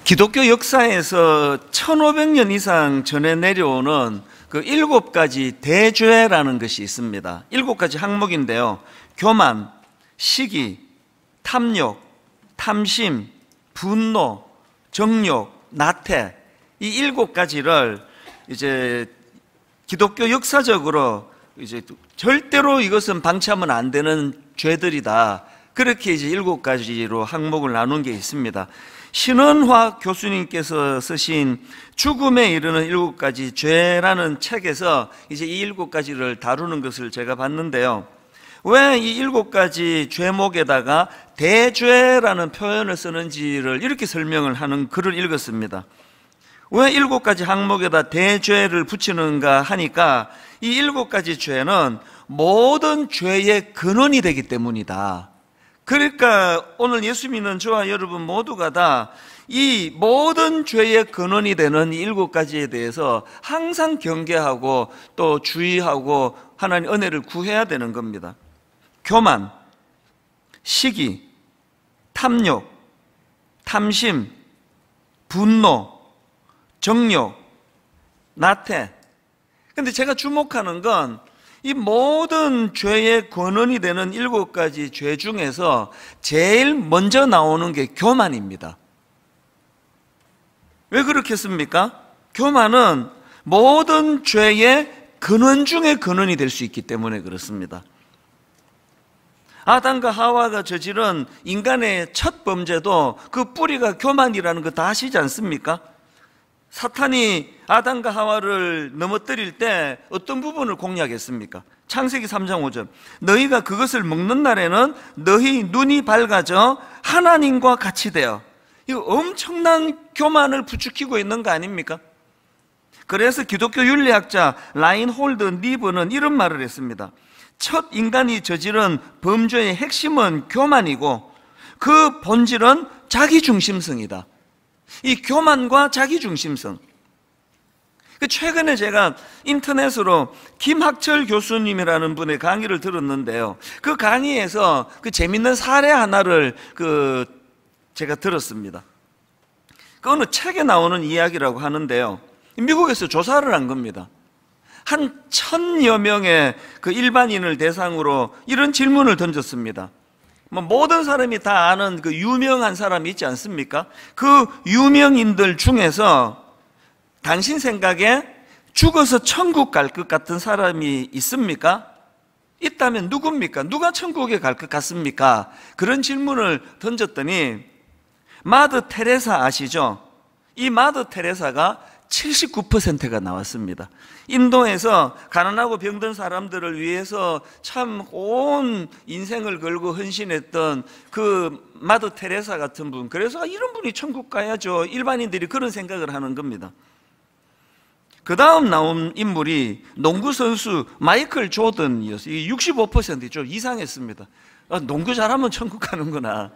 기독교 역사에서 1500년 이상 전에 내려오는 그 7가지 대죄라는 것이 있습니다. 7가지 항목인데요. 교만, 시기, 탐욕, 탐심, 분노, 정욕, 나태, 이 7가지를 이제 기독교 역사적으로 이제 절대로 이것은 방치하면 안 되는 죄들이다. 그렇게 이제 7가지로 항목을 나눈 게 있습니다. 신원화 교수님께서 쓰신 죽음에 이르는 7가지 죄라는 책에서 이제 이 7가지를 다루는 것을 제가 봤는데요. 왜 이 7가지 죄목에다가 대죄라는 표현을 쓰는지를 이렇게 설명을 하는 글을 읽었습니다. 왜 7가지 항목에다 대죄를 붙이는가 하니까 이 7가지 죄는 모든 죄의 근원이 되기 때문이다. 그러니까 오늘 예수 믿는 저와 여러분 모두가 다 이 모든 죄의 근원이 되는 이 7가지에 대해서 항상 경계하고 또 주의하고 하나님 은혜를 구해야 되는 겁니다. 교만, 시기, 탐욕, 탐심, 분노, 정욕, 나태. 근데 제가 주목하는 건 이 모든 죄의 근원이 되는 7가지 죄 중에서 제일 먼저 나오는 게 교만입니다. 왜 그렇겠습니까? 교만은 모든 죄의 근원 중에 근원이 될 수 있기 때문에 그렇습니다. 아담과 하와가 저지른 인간의 첫 범죄도 그 뿌리가 교만이라는 거 다 아시지 않습니까? 사탄이 아담과 하와를 넘어뜨릴 때 어떤 부분을 공략했습니까? 창세기 3장 5절 너희가 그것을 먹는 날에는 너희 눈이 밝아져 하나님과 같이 되어. 이거 엄청난 교만을 부추기고 있는 거 아닙니까? 그래서 기독교 윤리학자 라인홀드 니브는 이런 말을 했습니다. 첫 인간이 저지른 범죄의 핵심은 교만이고 그 본질은 자기중심성이다. 이 교만과 자기중심성. 최근에 제가 인터넷으로 김학철 교수님이라는 분의 강의를 들었는데요. 그 강의에서 그 재밌는 사례 하나를 제가 들었습니다. 그 어느 책에 나오는 이야기라고 하는데요. 미국에서 조사를 한 겁니다. 한 1000여 명의 그 일반인을 대상으로 이런 질문을 던졌습니다. 모든 사람이 다 아는 그 유명한 사람이 있지 않습니까? 그 유명인들 중에서 당신 생각에 죽어서 천국 갈 것 같은 사람이 있습니까? 있다면 누굽니까? 누가 천국에 갈 것 같습니까? 그런 질문을 던졌더니 마더 테레사 아시죠? 이 마더 테레사가 79%가 나왔습니다. 인도에서 가난하고 병든 사람들을 위해서 참 온 인생을 걸고 헌신했던 그 마더 테레사 같은 분, 그래서 이런 분이 천국 가야죠. 일반인들이 그런 생각을 하는 겁니다. 그 다음 나온 인물이 농구선수 마이클 조던이었어요. 65% 좀 이상했습니다. 농구 잘하면 천국 가는구나.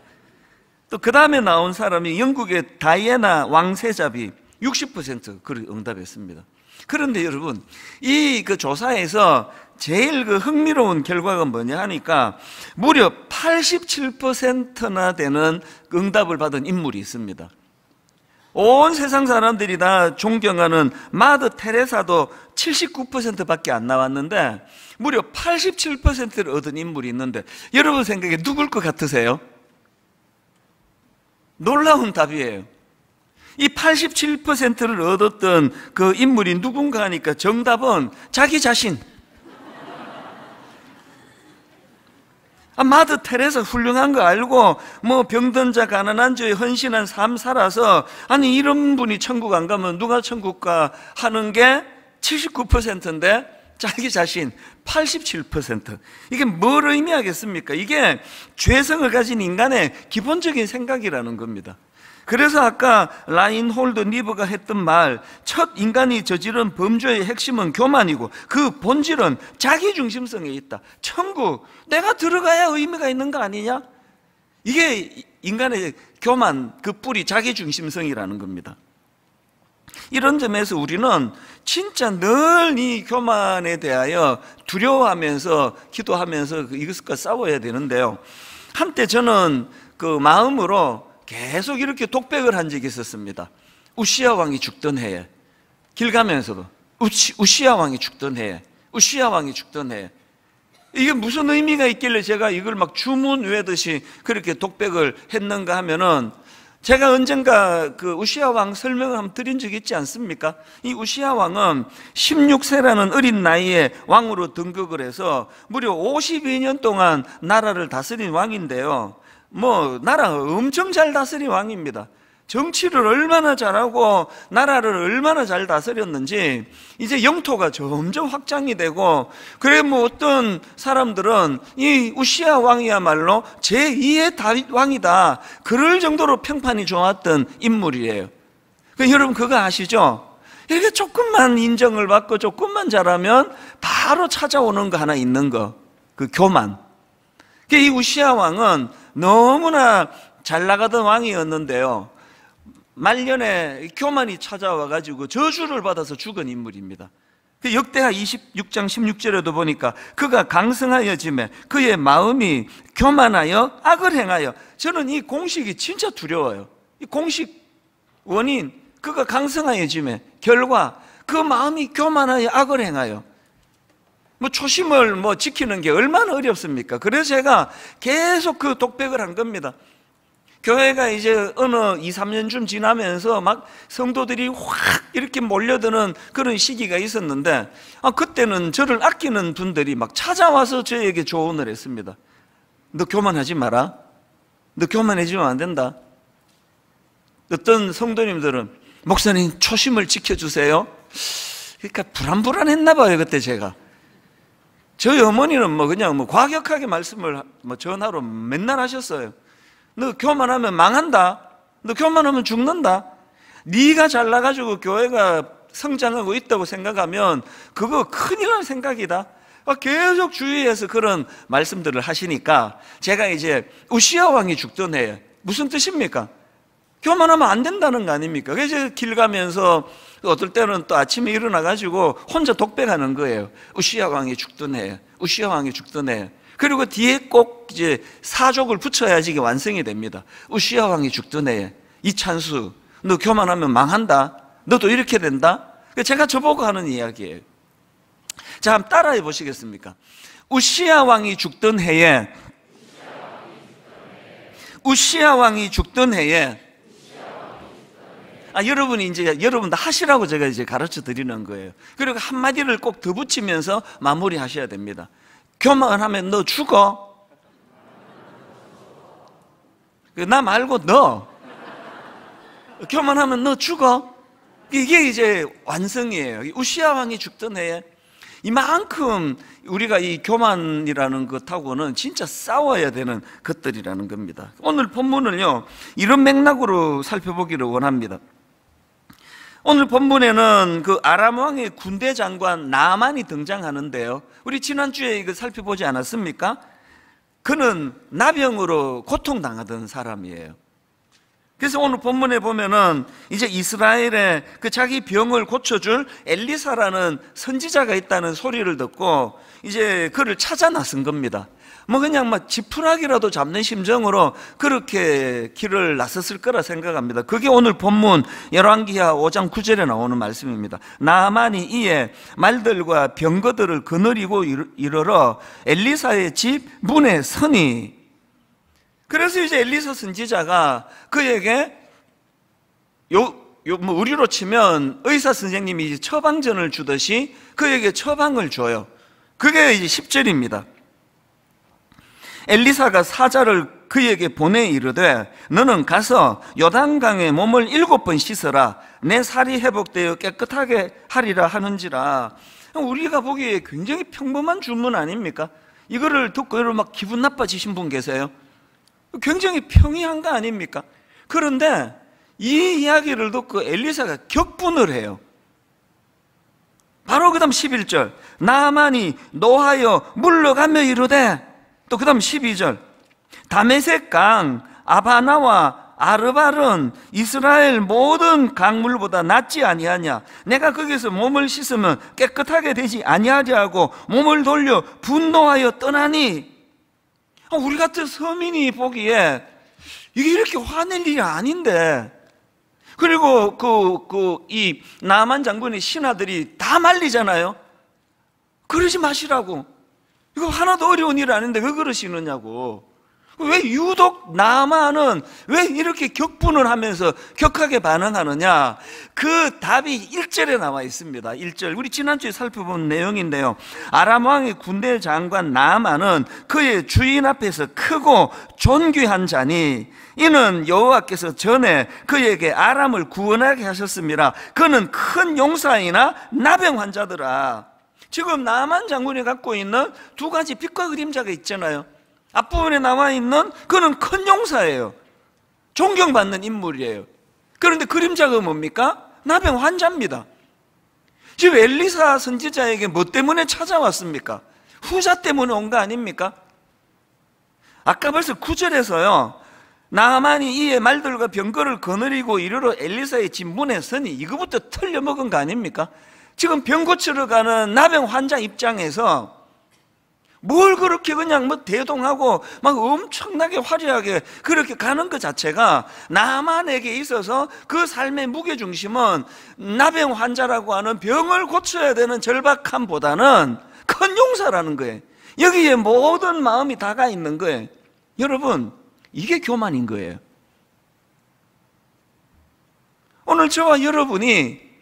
또 그 다음에 나온 사람이 영국의 다이애나 왕세자비 60% 그렇게 응답했습니다. 그런데 여러분, 이 그 조사에서 제일 그 흥미로운 결과가 뭐냐 하니까 무려 87%나 되는 응답을 받은 인물이 있습니다. 온 세상 사람들이 다 존경하는 마더 테레사도 79%밖에 안 나왔는데 무려 87%를 얻은 인물이 있는데 여러분 생각에 누굴 것 같으세요? 놀라운 답이에요. 이 87%를 얻었던 그 인물이 누군가 하니까 정답은 자기 자신. 마더 테레사 훌륭한 거 알고 병든 자 가난한 자에 헌신한 삶 살아서 아니 이런 분이 천국 안 가면 누가 천국 가 하는 게 79%인데 자기 자신 87%. 이게 뭘 의미하겠습니까? 이게 죄성을 가진 인간의 기본적인 생각이라는 겁니다. 그래서 아까 라인홀드 니브가 했던 말, 첫 인간이 저지른 범죄의 핵심은 교만이고 그 본질은 자기중심성에 있다. 천국, 내가 들어가야 의미가 있는 거 아니냐? 이게 인간의 교만, 그 뿌리 자기중심성이라는 겁니다. 이런 점에서 우리는 진짜 늘 이 교만에 대하여 두려워하면서 기도하면서 이것과 싸워야 되는데요. 한때 저는 그 마음으로 계속 이렇게 독백을 한 적이 있었습니다. 우시야 왕이 죽던 해에, 길 가면서도 우시야 왕이 죽던 해에, 우시야 왕이 죽던 해에. 이게 무슨 의미가 있길래 제가 이걸 막 주문 외듯이 그렇게 독백을 했는가 하면은, 제가 언젠가 그 우시야 왕 설명을 한번 드린 적이 있지 않습니까? 이 우시야 왕은 16세라는 어린 나이에 왕으로 등극을 해서 무려 52년 동안 나라를 다스린 왕인데요, 나라 엄청 잘 다스린 왕입니다. 정치를 얼마나 잘하고 나라를 얼마나 잘 다스렸는지 이제 영토가 점점 확장이 되고, 그래 어떤 사람들은 이 우시야 왕이야말로 제2의 다윗 왕이다, 그럴 정도로 평판이 좋았던 인물이에요. 여러분 그거 아시죠? 이렇게 조금만 인정을 받고 조금만 잘하면 바로 찾아오는 거 하나 있는 거, 그 교만. 이 우시야 왕은 너무나 잘 나가던 왕이었는데요, 말년에 교만이 찾아와가지고 저주를 받아서 죽은 인물입니다. 역대하 26장 16절에도 보니까 그가 강성하여 짐에 그의 마음이 교만하여 악을 행하여. 저는 이 공식이 진짜 두려워요. 이 공식 원인, 그가 강성하여 짐에 결과 그 마음이 교만하여 악을 행하여. 초심을 지키는 게 얼마나 어렵습니까? 그래서 제가 계속 그 독백을 한 겁니다. 교회가 이제 어느 2, 3년쯤 지나면서 막 성도들이 확 이렇게 몰려드는 그런 시기가 있었는데, 그때는 저를 아끼는 분들이 막 찾아와서 저에게 조언을 했습니다. 너 교만하지 마라. 너 교만해지면 안 된다. 어떤 성도님들은 목사님 초심을 지켜주세요. 그러니까 불안불안했나 봐요, 그때 제가. 저희 어머니는 그냥 과격하게 말씀을 전화로 맨날 하셨어요. 너 교만하면 망한다. 너 교만하면 죽는다. 네가 잘나가지고 교회가 성장하고 있다고 생각하면 그거 큰일 날 생각이다. 계속 주위에서 그런 말씀들을 하시니까 제가 이제 우시야 왕이 죽던 해에, 무슨 뜻입니까? 교만하면 안 된다는 거 아닙니까? 그래서 길 가면서 어떨 때는 또 아침에 일어나가지고 혼자 독백하는 거예요. 우시야 왕이 죽던 해에, 우시야 왕이 죽던 해에. 그리고 뒤에 꼭 이제 사족을 붙여야지 이게 완성이 됩니다. 우시야 왕이 죽던 해에, 이찬수, 너 교만하면 망한다. 너도 이렇게 된다. 제가 저보고 하는 이야기예요. 자, 한번 따라해 보시겠습니까? 우시야 왕이 죽던 해에, 우시야 왕이 죽던 해에. 여러분이 이제 여러분도 하시라고 제가 이제 가르쳐 드리는 거예요. 그리고 한마디를 꼭 더 붙이면서 마무리 하셔야 됩니다. 교만하면 너 죽어. 나 말고 너. 교만하면 너 죽어. 이게 이제 완성이에요. 우시야 왕이 죽던 해에 이만큼 우리가 이 교만이라는 것하고는 진짜 싸워야 되는 것들이라는 겁니다. 오늘 본문을요, 이런 맥락으로 살펴보기를 원합니다. 오늘 본문에는 그 아람 왕의 군대 장관 나아만이 등장하는데요, 우리 지난주에 이거 살펴보지 않았습니까? 그는 나병으로 고통당하던 사람이에요. 그래서 오늘 본문에 보면은 이제 이스라엘에 그 자기 병을 고쳐줄 엘리사라는 선지자가 있다는 소리를 듣고 이제 그를 찾아 나선 겁니다. 그냥 지푸라기라도 잡는 심정으로 그렇게 길을 나섰을 거라 생각합니다. 그게 오늘 본문 열왕기하 5장 9절에 나오는 말씀입니다. 나아만이 이에 말들과 병거들을 거느리고 이르러 엘리사의 집 문에 서니. 그래서 이제 엘리사 선지자가 그에게 우리로 치면 의사 선생님이 처방전을 주듯이 그에게 처방을 줘요. 그게 이제 10절입니다. 엘리사가 사자를 그에게 보내 이르되 너는 가서 요단강에 몸을 7번 씻어라. 내 살이 회복되어 깨끗하게 하리라 하는지라. 우리가 보기에 굉장히 평범한 주문 아닙니까? 이거를 듣고 여러분 막 기분 나빠지신 분 계세요? 굉장히 평이한 거 아닙니까? 그런데 이 이야기를 듣고 엘리사가 격분을 해요. 바로 그 다음 11절 나아만이 노하여 물러가며 이르되, 또 그 다음 12절 다메섹 강 아바나와 아르발은 이스라엘 모든 강물보다 낫지 아니하냐. 내가 거기서 몸을 씻으면 깨끗하게 되지 아니하리하고 몸을 돌려 분노하여 떠나니. 우리 같은 서민이 보기에 이게 이렇게 화낼 일이 아닌데. 그리고 이 나만 장군의 신하들이 다 말리잖아요. 그러지 마시라고. 이거 하나도 어려운 일 아닌데 왜 그러시느냐고. 왜 유독 나만은 왜 이렇게 격분을 하면서 격하게 반응하느냐. 그 답이 1절에 나와 있습니다. 1절, 우리 지난주에 살펴본 내용인데요. 아람 왕의 군대 장관 나만은 그의 주인 앞에서 크고 존귀한 자니 이는 여호와께서 전에 그에게 아람을 구원하게 하셨습니다. 그는 큰 용사이나 나병 환자더라. 지금 나만 장군이 갖고 있는 두 가지 빛과 그림자가 있잖아요. 앞부분에 나와 있는 그는 큰 용사예요. 존경받는 인물이에요. 그런데 그림자가 뭡니까? 나병 환자입니다. 지금 엘리사 선지자에게 뭐 때문에 찾아왔습니까? 후자 때문에 온 거 아닙니까? 아까 벌써 9절에서요, 나만이 이의 말들과 병거를 거느리고 이르러 엘리사의 집 문에 서니 이거부터 털려먹은 거 아닙니까? 지금 병 고치러 가는 나병 환자 입장에서 뭘 그렇게 그냥 뭐 대동하고 막 엄청나게 화려하게 그렇게 가는 것 자체가 나만에게 있어서 그 삶의 무게중심은 나병 환자라고 하는 병을 고쳐야 되는 절박함보다는 큰 용사라는 거예요. 여기에 모든 마음이 다가 있는 거예요. 여러분, 이게 교만인 거예요. 오늘 저와 여러분이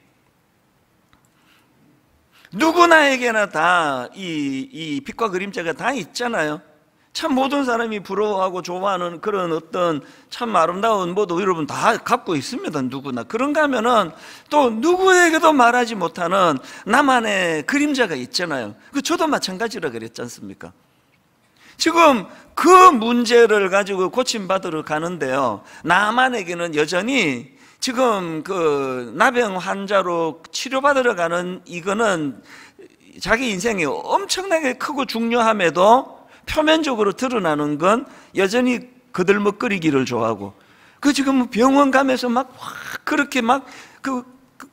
누구나에게나 다 이 빛과 그림자가 다 있잖아요. 참 모든 사람이 부러워하고 좋아하는 그런 어떤 참 아름다운 모두 여러분 다 갖고 있습니다. 누구나. 그런가 하면은 또 누구에게도 말하지 못하는 나만의 그림자가 있잖아요. 저도 마찬가지라 그랬지 않습니까? 지금 그 문제를 가지고 고침받으러 가는데요, 나만에게는 여전히 지금 그 나병 환자로 치료받으러 가는 이거는 자기 인생이 엄청나게 크고 중요함에도 표면적으로 드러나는 건 여전히 거들먹거리기를 좋아하고, 지금 병원 가면서 막 그렇게 막 그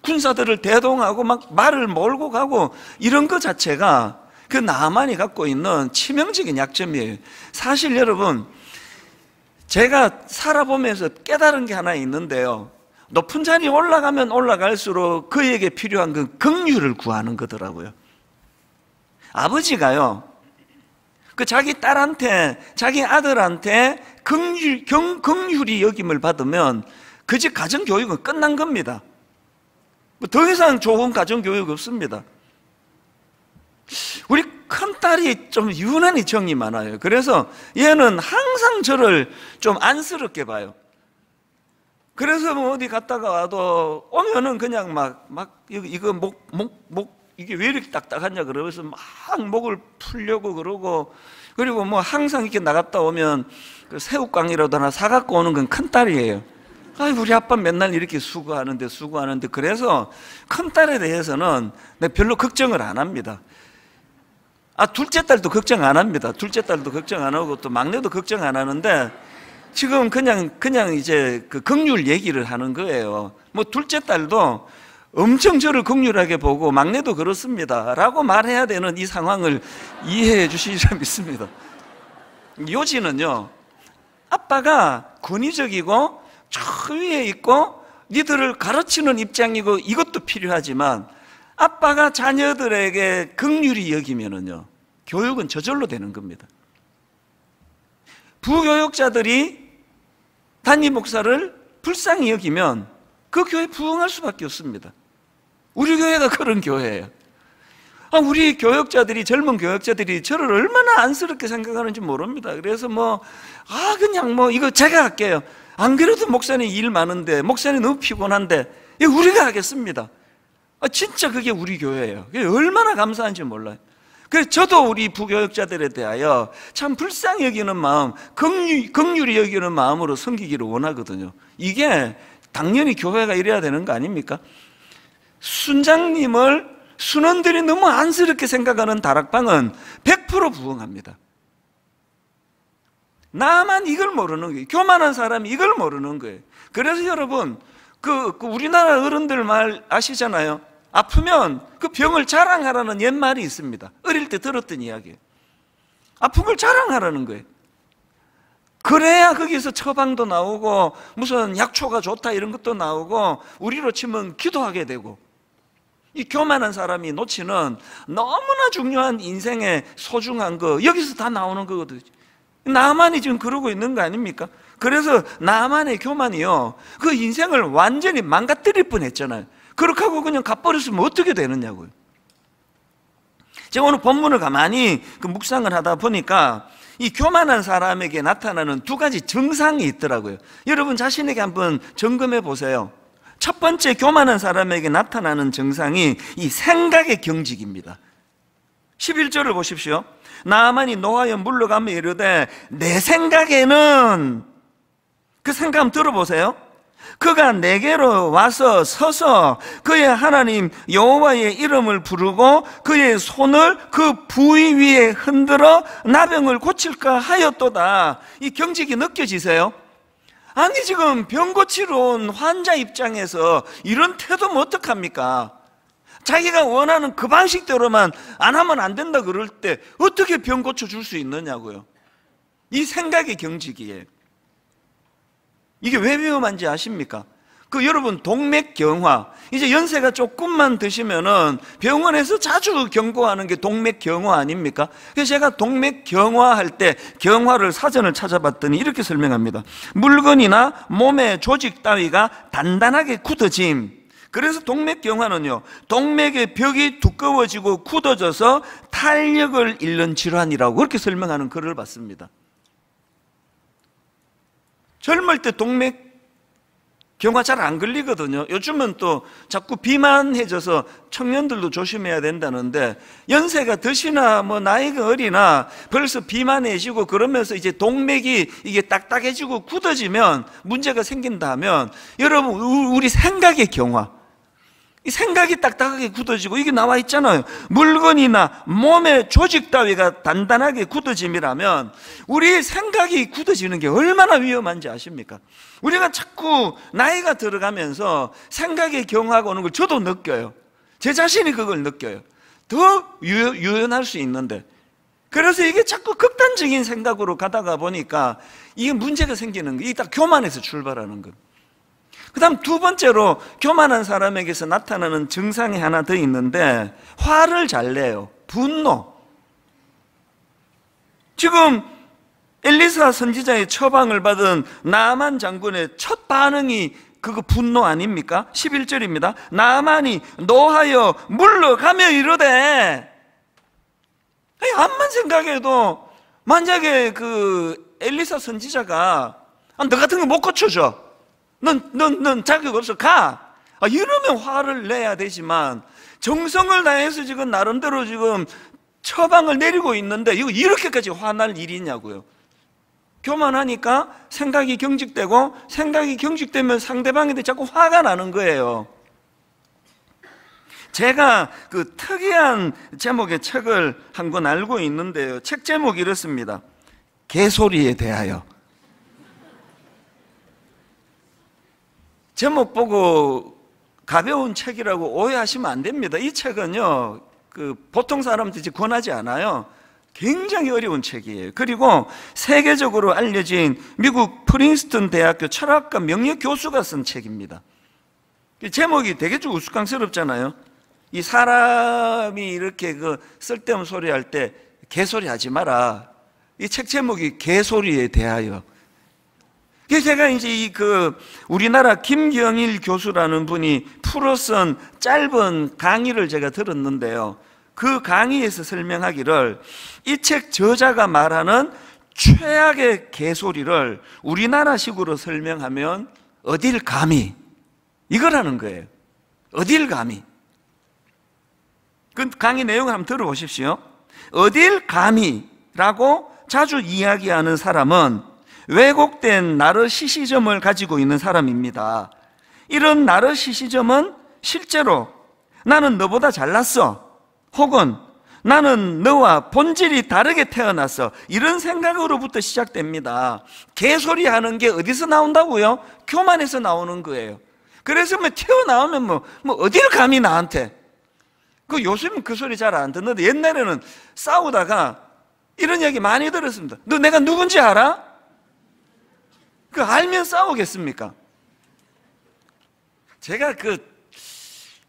군사들을 대동하고 막 말을 몰고 가고 이런 것 자체가 그 나만이 갖고 있는 치명적인 약점이에요. 사실 여러분, 제가 살아보면서 깨달은 게 하나 있는데요, 높은 자리에 올라가면 올라갈수록 그에게 필요한 건 긍휼을 구하는 거더라고요. 아버지가요, 자기 딸한테, 자기 아들한테 긍휼히 여김을 받으면 그 집 가정교육은 끝난 겁니다. 더 이상 좋은 가정교육 없습니다. 우리 큰딸이 좀 유난히 정이 많아요. 그래서 얘는 항상 저를 좀 안쓰럽게 봐요. 그래서 뭐 어디 갔다가 와도 오면은 그냥 이거 이게 왜 이렇게 딱딱하냐 그러면서 막 목을 풀려고 그러고, 그리고 뭐 항상 이렇게 나갔다 오면 그 새우깡이라도 하나 사갖고 오는 건 큰딸이에요. 우리 아빠 맨날 이렇게 수고하는데. 그래서 큰딸에 대해서는 내가 별로 걱정을 안 합니다. 둘째 딸도 걱정 안 합니다. 둘째 딸도 걱정 안 하고 또 막내도 걱정 안 하는데, 지금 그냥 이제 그 긍휼 얘기를 하는 거예요. 뭐 둘째 딸도 엄청 저를 긍휼하게 보고 막내도 그렇습니다 라고 말해야 되는 이 상황을 이해해 주시리라 믿습니다. 요지는요, 아빠가 권위적이고 저 위에 있고 니들을 가르치는 입장이고 이것도 필요하지만, 아빠가 자녀들에게 긍휼히 여기면은요, 교육은 저절로 되는 겁니다. 부교육자들이 담임 목사를 불쌍히 여기면 그 교회 부흥할 수밖에 없습니다. 우리 교회가 그런 교회예요. 우리 교육자들이, 젊은 교육자들이 저를 얼마나 안쓰럽게 생각하는지 모릅니다. 그래서 그냥 이거 제가 할게요. 안 그래도 목사님 일 많은데, 목사님 너무 피곤한데 이거 우리가 하겠습니다. 진짜 그게 우리 교회예요. 그게 얼마나 감사한지 몰라요. 그래서 저도 우리 부교육자들에 대하여 참 불쌍히 여기는 마음, 긍휼히 여기는 마음으로 섬기기를 원하거든요. 이게 당연히 교회가 이래야 되는 거 아닙니까? 순장님을 순원들이 너무 안쓰럽게 생각하는 다락방은 100% 부흥합니다. 나만 이걸 모르는 거예요. 교만한 사람이 이걸 모르는 거예요. 그래서 여러분, 우리나라 어른들 말 아시잖아요. 아프면 그 병을 자랑하라는 옛말이 있습니다. 어릴 때 들었던 이야기예요. 아픈 걸 자랑하라는 거예요. 그래야 거기서 처방도 나오고 무슨 약초가 좋다 이런 것도 나오고 우리로 치면 기도하게 되고, 이 교만한 사람이 놓치는 너무나 중요한 인생의 소중한 거, 여기서 다 나오는 거거든요. 나만이 지금 그러고 있는 거 아닙니까? 그래서 나만의 교만이요, 그 인생을 완전히 망가뜨릴 뻔했잖아요. 그렇게 하고 그냥 가버렸으면 어떻게 되느냐고요. 제가 오늘 본문을 가만히 묵상을 하다 보니까 이 교만한 사람에게 나타나는 두 가지 증상이 있더라고요. 여러분 자신에게 한번 점검해 보세요. 첫 번째 교만한 사람에게 나타나는 증상이 이 생각의 경직입니다. 11절을 보십시오. 나아만이 노하여 물러가며 이르되 내 생각에는, 그 생각 한번 들어보세요. 그가 내게로 와서 서서 그의 하나님 여호와의 이름을 부르고 그의 손을 그 부위 위에 흔들어 나병을 고칠까 하였도다. 이 경직이 느껴지세요? 아니 지금 병 고치러 온 환자 입장에서 이런 태도면 어떡합니까? 자기가 원하는 그 방식대로만 안 하면 안 된다 그럴 때 어떻게 병 고쳐줄 수 있느냐고요. 이 생각의 경직이에요. 이게 왜 위험한지 아십니까? 여러분 동맥경화, 이제 연세가 조금만 드시면은 병원에서 자주 경고하는 게 동맥경화 아닙니까? 그래서 제가 동맥경화 할 때 경화를 사전을 찾아봤더니 이렇게 설명합니다. 물건이나 몸의 조직 따위가 단단하게 굳어짐. 그래서 동맥경화는요, 동맥의 벽이 두꺼워지고 굳어져서 탄력을 잃는 질환이라고 그렇게 설명하는 글을 봤습니다. 젊을 때 동맥경화 잘 안 걸리거든요. 요즘은 또 자꾸 비만해져서 청년들도 조심해야 된다는데, 연세가 드시나 뭐 나이가 어리나 벌써 비만해지고 그러면서 이제 동맥이 이게 딱딱해지고 굳어지면 문제가 생긴다면, 여러분 우리 생각의 경화, 이 생각이 딱딱하게 굳어지고 이게 나와 있잖아요. 물건이나 몸의 조직 따위가 단단하게 굳어짐이라면 우리 생각이 굳어지는 게 얼마나 위험한지 아십니까? 우리가 자꾸 나이가 들어가면서 생각의 경화가 오는 걸 저도 느껴요. 제 자신이 그걸 느껴요. 더 유연할 수 있는데, 그래서 이게 자꾸 극단적인 생각으로 가다가 보니까 이게 문제가 생기는 거예요. 이게 딱 교만에서 출발하는 거예요. 그 다음 두 번째로 교만한 사람에게서 나타나는 증상이 하나 더 있는데, 화를 잘 내요. 분노. 지금 엘리사 선지자의 처방을 받은 나아만 장군의 첫 반응이 그거 분노 아닙니까? 11절입니다. 나아만이 노하여 물러가며 이르되, 암만 생각해도 만약에 엘리사 선지자가 너 같은 거 못 고쳐줘, 넌 자격 없어, 가! 이러면 화를 내야 되지만, 정성을 다해서 지금 나름대로 지금 처방을 내리고 있는데 이거 이렇게까지 화날 일이냐고요. 교만하니까 생각이 경직되고, 생각이 경직되면 상대방한테 자꾸 화가 나는 거예요. 제가 특이한 제목의 책을 한 권 알고 있는데요, 책 제목이 이렇습니다. 개소리에 대하여. 제목 보고 가벼운 책이라고 오해하시면 안 됩니다. 이 책은요, 보통 사람들이 권하지 않아요. 굉장히 어려운 책이에요. 그리고 세계적으로 알려진 미국 프린스턴 대학교 철학과 명예 교수가 쓴 책입니다. 제목이 되게 좀 우스꽝스럽잖아요. 이 사람이 이렇게 쓸데없는 소리 할 때 개소리 하지 마라. 이 책 제목이 개소리에 대하여. 그래서 제가 이제 우리나라 김경일 교수라는 분이 풀어 쓴 짧은 강의를 제가 들었는데요, 그 강의에서 설명하기를, 이 책 저자가 말하는 최악의 개소리를 우리나라식으로 설명하면 어딜 감히, 이거라는 거예요. 어딜 감히. 그 강의 내용을 한번 들어보십시오. 어딜 감히라고 자주 이야기하는 사람은 왜곡된 나르시시즘을 가지고 있는 사람입니다. 이런 나르시시즘은 실제로 나는 너보다 잘났어, 혹은 나는 너와 본질이 다르게 태어났어, 이런 생각으로부터 시작됩니다. 개소리 하는 게 어디서 나온다고요? 교만에서 나오는 거예요. 그래서 튀어나오면 뭐 어딜 감히 나한테. 요즘은 그 소리 잘 안 듣는데 옛날에는 싸우다가 이런 얘기 많이 들었습니다. 너 내가 누군지 알아? 그 알면 싸우겠습니까? 제가 그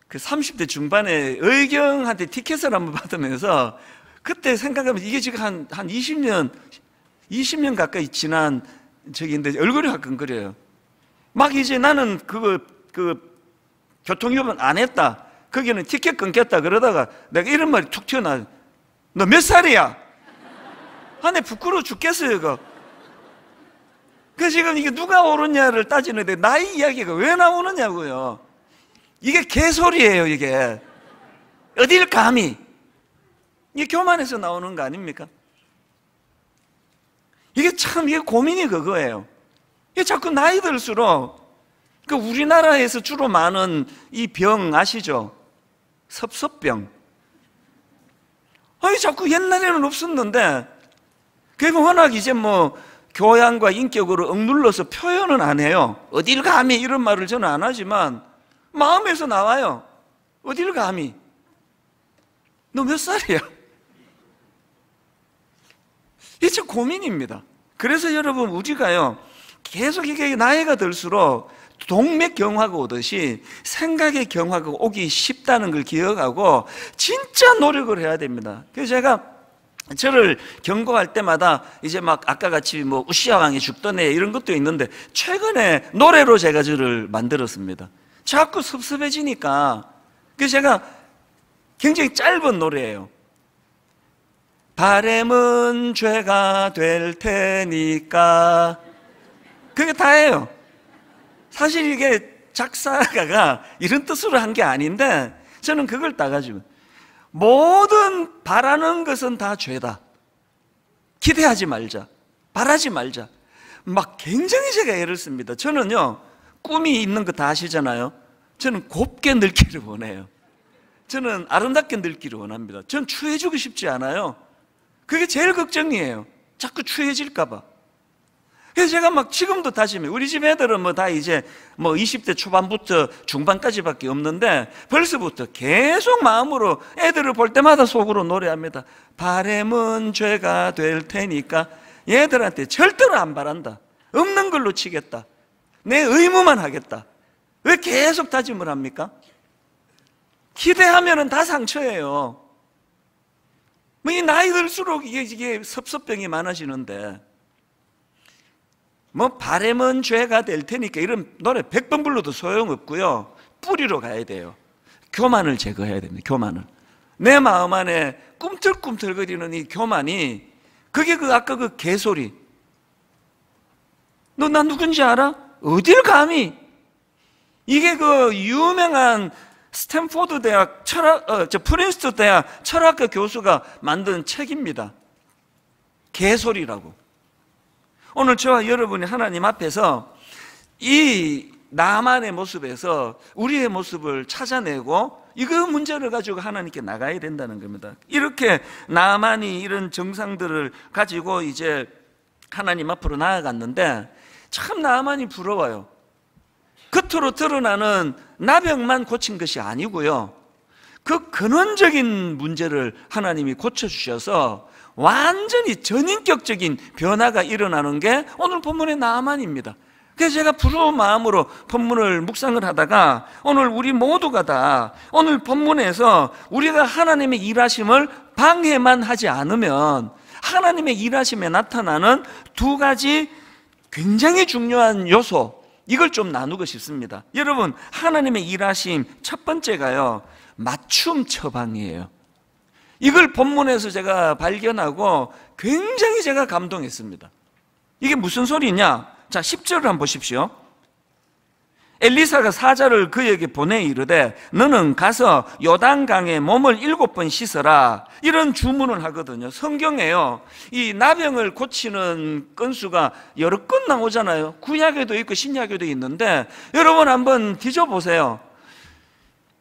30대 중반에 의경한테 티켓을 한번 받으면서 그때 생각하면 이게 지금 한 20년 가까이 지난 적인데 얼굴이 화끈거려요. 막 이제 나는 교통위반 안 했다. 거기는 티켓 끊겼다. 그러다가 내가 이런 말이 툭 튀어나와. 너 몇 살이야? 내 부끄러워 죽겠어요, 이거. 그 지금 이게 누가 옳으냐를 따지는데 나이 이야기가 왜 나오느냐고요. 이게 개소리예요, 이게. 어딜 감히. 이게 교만에서 나오는 거 아닙니까? 이게 고민이 그거예요. 이게 자꾸 나이 들수록 우리나라에서 주로 많은 이 병 아시죠? 섭섭병. 자꾸 옛날에는 없었는데 그게 워낙 이제 교양과 인격으로 억눌러서 표현은 안 해요. 어딜 감히 이런 말을 저는 안 하지만 마음에서 나와요. 어딜 감히. 너 몇 살이야? 이게 참 고민입니다. 그래서 여러분 우리가요 계속 이게 나이가 들수록 동맥경화가 오듯이 생각의 경화가 오기 쉽다는 걸 기억하고 진짜 노력을 해야 됩니다. 그래서 제가 저를 경고할 때마다 이제 막 아까 같이 우시아왕이 죽던 애 이런 것도 있는데 최근에 노래로 제가 저를 만들었습니다. 자꾸 섭섭해지니까. 그래서 제가 굉장히 짧은 노래예요. 바램은 죄가 될 테니까. 그게 다예요. 사실 이게 작사가가 이런 뜻으로 한 게 아닌데 저는 그걸 따가지고 모든 바라는 것은 다 죄다. 기대하지 말자. 바라지 말자. 막 굉장히 제가 애를 씁니다. 저는요 꿈이 있는 거 다 아시잖아요. 저는 곱게 늙기를 원해요. 저는 아름답게 늙기를 원합니다. 저는 추해지고 싶지 않아요. 그게 제일 걱정이에요. 자꾸 추해질까 봐. 그래서 제가 지금도 다짐해요. 우리 집 애들은 다 이제 20대 초반부터 중반까지밖에 없는데 벌써부터 계속 마음으로 애들을 볼 때마다 속으로 노래합니다. 바램은 죄가 될 테니까. 얘들한테 절대로 안 바란다. 없는 걸로 치겠다. 내 의무만 하겠다. 왜 계속 다짐을 합니까? 기대하면은 다 상처예요. 이 나이 들수록 이게 섭섭병이 많아지는데 바램은 죄가 될 테니까 이런 노래 100번 불러도 소용없고요. 뿌리로 가야 돼요. 교만을 제거해야 됩니다. 교만을. 내 마음 안에 꿈틀꿈틀거리는 이 교만이 그게 아까 그 개소리. 너 나 누군지 알아? 어딜 감히? 이게 유명한 스탠포드 대학 프린스턴 대학 철학과 교수가 만든 책입니다. 개소리라고. 오늘 저와 여러분이 하나님 앞에서 이 나만의 모습에서 우리의 모습을 찾아내고 이거 문제를 가지고 하나님께 나가야 된다는 겁니다. 이렇게 나만이 이런 정상들을 가지고 이제 하나님 앞으로 나아갔는데 참 나만이 부러워요. 겉으로 드러나는 나병만 고친 것이 아니고요. 그 근원적인 문제를 하나님이 고쳐주셔서 완전히 전인격적인 변화가 일어나는 게 오늘 본문의 나만입니다. 그래서 제가 부러운 마음으로 본문을 묵상을 하다가 오늘 우리 모두가 다 오늘 본문에서 우리가 하나님의 일하심을 방해만 하지 않으면 하나님의 일하심에 나타나는 두 가지 굉장히 중요한 요소, 이걸 좀 나누고 싶습니다. 여러분, 하나님의 일하심 첫 번째가요, 맞춤 처방이에요. 이걸 본문에서 제가 발견하고 굉장히 제가 감동했습니다. 이게 무슨 소리냐? 자, 10절을 한번 보십시오. 엘리사가 사자를 그에게 보내 이르되 너는 가서 요단강에 몸을 7번 씻어라, 이런 주문을 하거든요. 성경에요, 이 나병을 고치는 건수가 여러 건 나오잖아요. 구약에도 있고 신약에도 있는데 여러분 한번 뒤져보세요.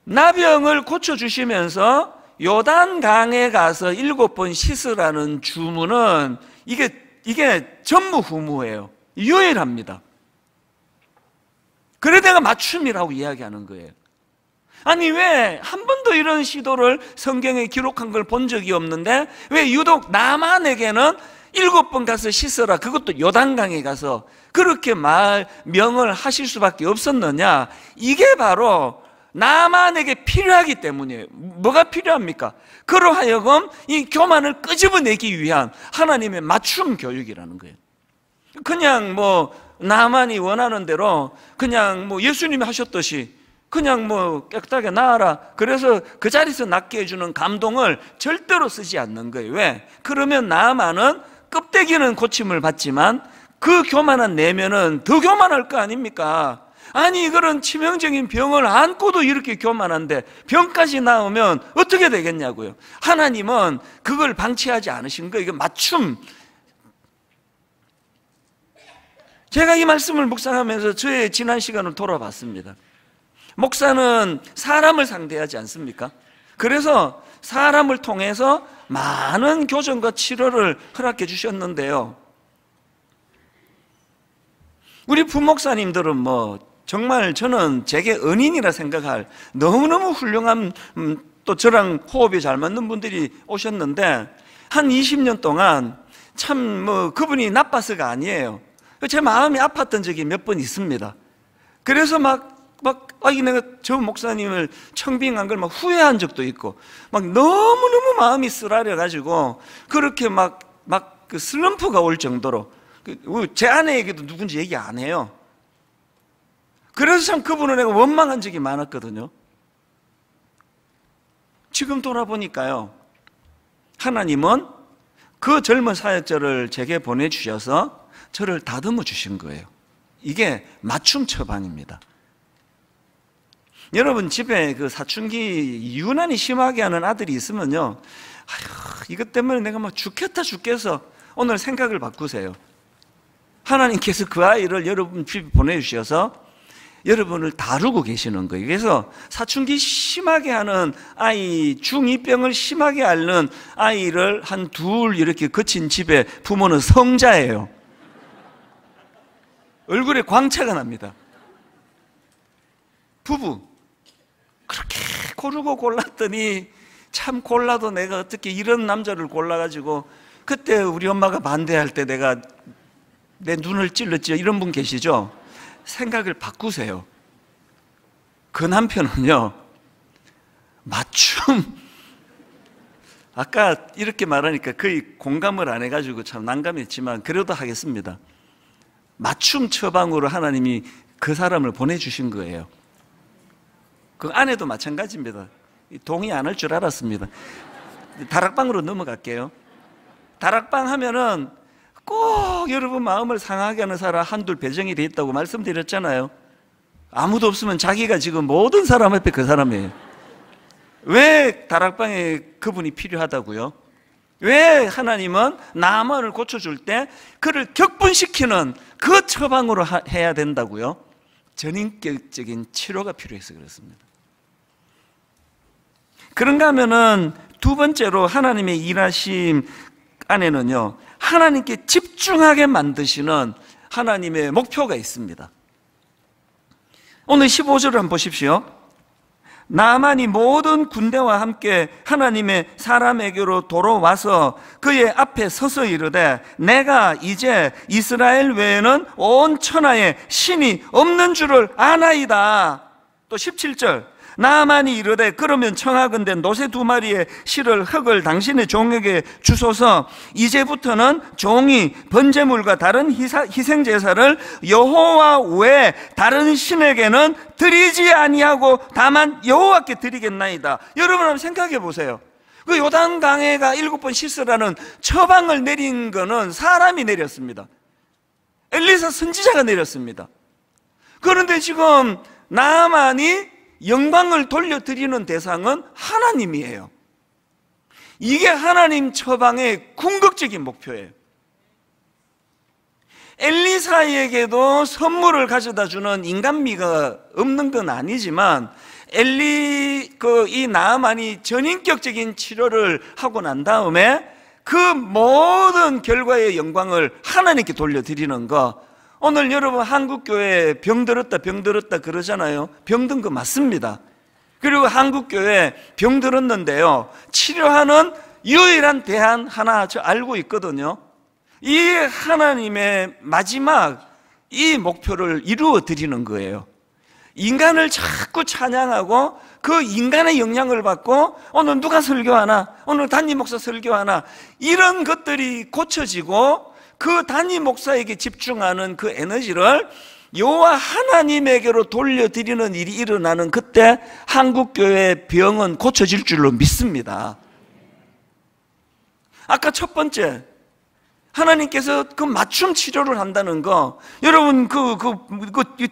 나병을 고쳐주시면서 요단강에 가서 7번 씻으라는 주문은 이게 전무후무예요. 유일합니다. 그래 내가 맞춤이라고 이야기하는 거예요. 아니 왜 한 번도 이런 시도를 성경에 기록한 걸 본 적이 없는데 왜 유독 나만에게는 7번 가서 씻어라. 그것도 요단강에 가서 그렇게 명을 하실 수밖에 없었느냐? 이게 바로 나만에게 필요하기 때문이에요. 뭐가 필요합니까? 그로 하여금 이 교만을 끄집어내기 위한 하나님의 맞춤 교육이라는 거예요. 그냥 나만이 원하는 대로 그냥 예수님이 하셨듯이 그냥 깨끗하게 나아라. 그래서 그 자리에서 낫게 해주는 감동을 절대로 쓰지 않는 거예요. 왜? 그러면 나만은 껍데기는 고침을 받지만 그 교만한 내면은 더 교만할 거 아닙니까? 아니, 그런 치명적인 병을 안고도 이렇게 교만한데 병까지 나오면 어떻게 되겠냐고요. 하나님은 그걸 방치하지 않으신 거예요. 이거 맞춤. 제가 이 말씀을 묵상하면서 저의 지난 시간을 돌아봤습니다. 목사는 사람을 상대하지 않습니까? 그래서 사람을 통해서 많은 교정과 치료를 허락해 주셨는데요, 우리 부목사님들은 정말 저는 제게 은인이라 생각할 너무너무 훌륭한 또 저랑 호흡이 잘 맞는 분들이 오셨는데 한 20년 동안 참 그분이 나빠서가 아니에요. 제 마음이 아팠던 적이 몇 번 있습니다. 그래서 내가 저 목사님을 청빙한 걸 후회한 적도 있고, 너무너무 마음이 쓰라려가지고, 그렇게 그 슬럼프가 올 정도로, 제 아내에게도 누군지 얘기 안 해요. 그래서 참 그분을 내가 원망한 적이 많았거든요. 지금 돌아보니까요, 하나님은 그 젊은 사역자를 제게 보내주셔서 저를 다듬어 주신 거예요. 이게 맞춤 처방입니다. 여러분, 집에 그 사춘기 유난히 심하게 하는 아들이 있으면요, 이것 때문에 내가 죽겠어. 오늘 생각을 바꾸세요. 하나님께서 그 아이를 여러분 집에 보내주셔서 여러분을 다루고 계시는 거예요. 그래서 사춘기 심하게 하는 아이, 중2병을 심하게 앓는 아이를 한 둘 이렇게 거친 집에 부모는 성자예요. 얼굴에 광채가 납니다. 부부 그렇게 고르고 골랐더니 참 골라도 내가 어떻게 이런 남자를 골라가지고, 그때 우리 엄마가 반대할 때 내가 내 눈을 찔렀죠. 이런 분 계시죠? 생각을 바꾸세요. 그 남편은요, 맞춤, 아까 이렇게 말하니까 거의 공감을 안 해가지고 참 난감했지만 그래도 하겠습니다. 맞춤 처방으로 하나님이 그 사람을 보내주신 거예요. 그 아내도 마찬가지입니다. 동의 안 할 줄 알았습니다. 다락방으로 넘어갈게요. 다락방 하면은 꼭 여러분 마음을 상하게 하는 사람 한둘 배정이 돼 있다고 말씀드렸잖아요. 아무도 없으면 자기가 지금 모든 사람 앞에 그 사람이에요. 왜 다락방에 그분이 필요하다고요? 왜 하나님은 나만을 고쳐줄 때 그를 격분시키는 그 처방으로 해야 된다고요? 전인격적인 치료가 필요해서 그렇습니다. 그런가 하면은 두 번째로 하나님의 일하심 안에는요, 하나님께 집중하게 만드시는 하나님의 목표가 있습니다. 오늘 15절을 한번 보십시오. 나만이 모든 군대와 함께 하나님의 사람에게로 돌아와서 그의 앞에 서서 이르되 내가 이제 이스라엘 외에는 온 천하에 신이 없는 줄을 아나이다. 또 17절 나만이 이르되 그러면 청하건대 노새 2마리의 실을 흙을 당신의 종에게 주소서. 이제부터는 종이 번제물과 다른 희생제사를 여호와 외에 다른 신에게는 드리지 아니하고 다만 여호와께 드리겠나이다. 여러분 한번 생각해 보세요. 그 요단강에가 7번 씻으라는 처방을 내린 거는 사람이 내렸습니다. 엘리사 선지자가 내렸습니다. 그런데 지금 나만이 영광을 돌려드리는 대상은 하나님이에요. 이게 하나님 처방의 궁극적인 목표예요. 엘리사에게도 선물을 가져다 주는 인간미가 없는 건 아니지만 이 나아만이 전인격적인 치료를 하고 난 다음에 그 모든 결과의 영광을 하나님께 돌려드리는 거, 오늘 여러분 한국교회 병들었다 그러잖아요. 병든 거 맞습니다. 그리고 한국교회 병들었는데요, 치료하는 유일한 대안 하나 저 알고 있거든요. 이 하나님의 마지막 이 목표를 이루어 드리는 거예요. 인간을 자꾸 찬양하고 그 인간의 영향을 받고 오늘 누가 설교하나, 오늘 담임 목사 설교하나, 이런 것들이 고쳐지고 그 담임 목사에게 집중하는 그 에너지를 여호와 하나님에게로 돌려드리는 일이 일어나는 그때 한국교회의 병은 고쳐질 줄로 믿습니다. 아까 첫 번째, 하나님께서 그 맞춤 치료를 한다는 거, 여러분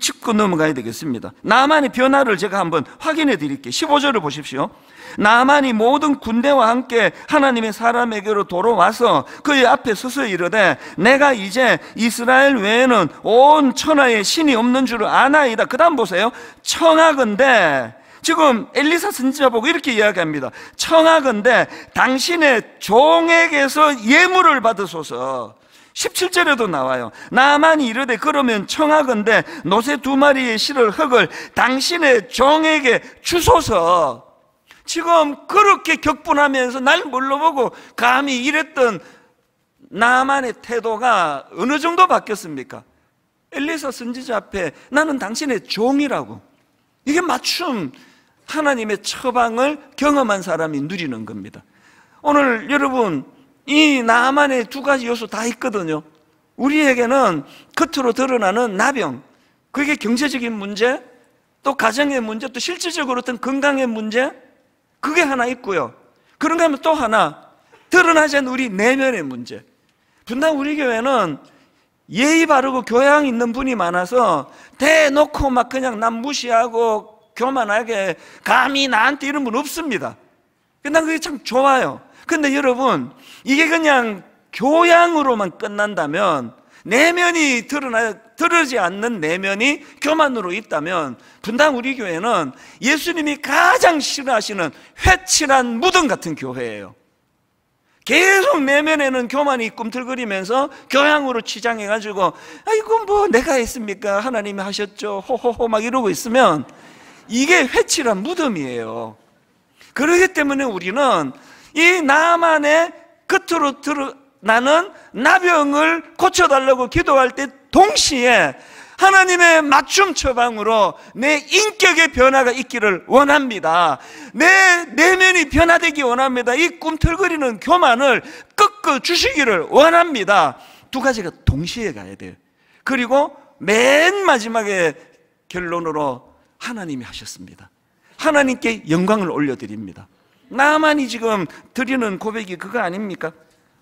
짚고 넘어가야 되겠습니다. 나만의 변화를 제가 한번 확인해 드릴게요. 15절을 보십시오. 나만이 모든 군대와 함께 하나님의 사람에게로 돌아와서 그의 앞에 서서 이르되 내가 이제 이스라엘 외에는 온 천하에 신이 없는 줄을 아나이다. 그 다음 보세요. 청하건대, 지금 엘리사 선지자 보고 이렇게 이야기합니다. 청하건대 당신의 종에게서 예물을 받으소서. 17절에도 나와요. 나만이 이르되 그러면 청하건대 노새 2마리의 실을 흙을 당신의 종에게 주소서. 지금 그렇게 격분하면서 날 물러보고 감히 이랬던 나만의 태도가 어느 정도 바뀌었습니까? 엘리사 선지자 앞에 나는 당신의 종이라고. 이게 맞춤 하나님의 처방을 경험한 사람이 누리는 겁니다. 오늘 여러분, 이 나만의 2가지 요소 다 있거든요. 우리에게는 겉으로 드러나는 나병, 그게 경제적인 문제, 또 가정의 문제, 또 실질적으로 어떤 건강의 문제, 그게 하나 있고요. 그런가 하면 또 하나, 드러나지 않는 우리 내면의 문제. 분당 우리 교회는 예의 바르고 교양 있는 분이 많아서 대놓고 막 그냥 남 무시하고 교만하게 감히 나한테 이런 분 없습니다. 난 그게 참 좋아요. 근데 여러분, 이게 그냥 교양으로만 끝난다면, 내면이 드러나지 않는 내면이 교만으로 있다면, 분당 우리 교회는 예수님이 가장 싫어하시는 회칠한 무덤 같은 교회예요. 계속 내면에는 교만이 꿈틀거리면서 교양으로 치장해가지고 아이고 뭐 내가 했습니까? 하나님이 하셨죠. 호호호 막 이러고 있으면 이게 회칠한 무덤이에요. 그렇기 때문에 우리는 이 나만의 겉으로 드러나는 나병을 고쳐달라고 기도할 때 동시에 하나님의 맞춤 처방으로 내 인격의 변화가 있기를 원합니다. 내 내면이 변화되기 원합니다. 이 꿈틀거리는 교만을 꺾어 주시기를 원합니다. 2가지가 동시에 가야 돼요. 그리고 맨 마지막에 결론으로 하나님이 하셨습니다. 하나님께 영광을 올려드립니다. 나만이 지금 드리는 고백이 그거 아닙니까?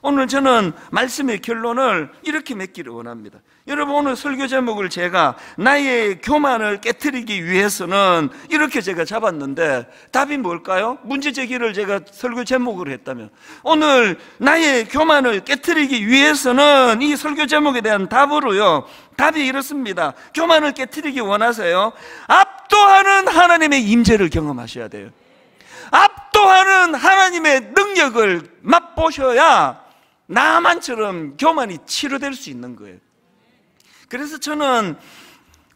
오늘 저는 말씀의 결론을 이렇게 맺기를 원합니다. 여러분, 오늘 설교 제목을 제가 나의 교만을 깨트리기 위해서는 이렇게 제가 잡았는데 답이 뭘까요? 문제 제기를 제가 설교 제목으로 했다면, 오늘 나의 교만을 깨트리기 위해서는 이 설교 제목에 대한 답으로요, 답이 이렇습니다. 교만을 깨트리기 원하세요? 압도하는 하나님의 임재를 경험하셔야 돼요. 압도하는 하나님의 능력을 맛보셔야 나만처럼 교만이 치료될 수 있는 거예요. 그래서 저는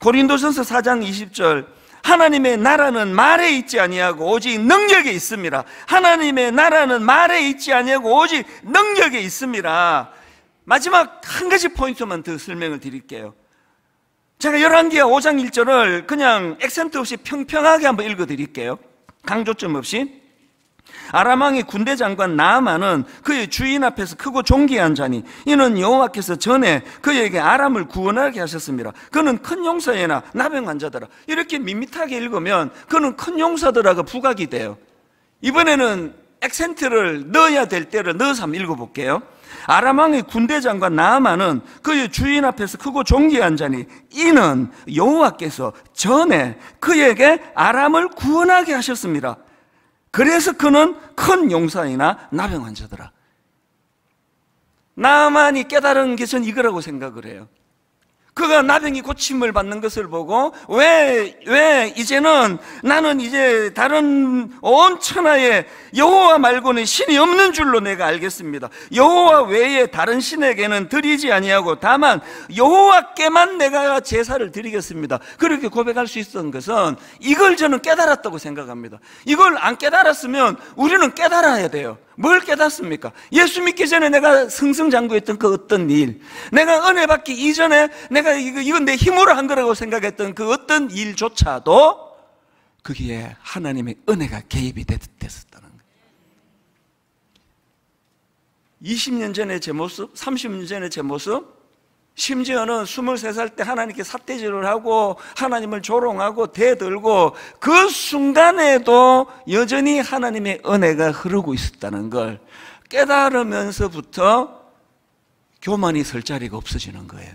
고린도전서 4장 20절, 하나님의 나라는 말에 있지 아니하고 오직 능력에 있습니다. 하나님의 나라는 말에 있지 아니하고 오직 능력에 있습니다. 마지막 한 가지 포인트만 더 설명을 드릴게요. 제가 열왕기하 5장 1절을 그냥 액센트 없이 평평하게 한번 읽어 드릴게요. 강조점 없이. 아람 왕의 군대 장관 나아만은 그의 주인 앞에서 크고 존귀한 자니 이는 여호와께서 전에 그에게 아람을 구원하게 하셨습니다. 그는 큰 용사이나 나병 환자더라. 이렇게 밋밋하게 읽으면 그는 큰 용사더라가 부각이 돼요. 이번에는 액센트를 넣어야 될 때를 넣어서 한번 읽어볼게요. 아람 왕의 군대 장관 나아만은 그의 주인 앞에서 크고 존귀한 자니 이는 여호와께서 전에 그에게 아람을 구원하게 하셨습니다. 그래서 그는 큰 용사이나 나병 환자더라. 나만이 깨달은 게 전 이거라고 생각을 해요. 그가 나병이 고침을 받는 것을 보고 왜 이제는 나는 이제 다른 온 천하에 여호와 말고는 신이 없는 줄로 내가 알겠습니다. 여호와 외에 다른 신에게는 드리지 아니하고 다만 여호와께만 내가 제사를 드리겠습니다. 그렇게 고백할 수 있었던 것은 이걸 저는 깨달았다고 생각합니다. 이걸 안 깨달았으면 우리는 깨달아야 돼요. 뭘 깨닫습니까? 예수 믿기 전에 내가 승승장구했던 그 어떤 일, 내가 은혜 받기 이전에 내가 이건 내 힘으로 한 거라고 생각했던 그 어떤 일조차도 거기에 하나님의 은혜가 개입이 됐었다는 거예요. 20년 전의 제 모습, 30년 전의 제 모습, 심지어는 23살 때 하나님께 삿대질을 하고 하나님을 조롱하고 대들고 그 순간에도 여전히 하나님의 은혜가 흐르고 있었다는 걸 깨달으면서부터 교만이 설 자리가 없어지는 거예요.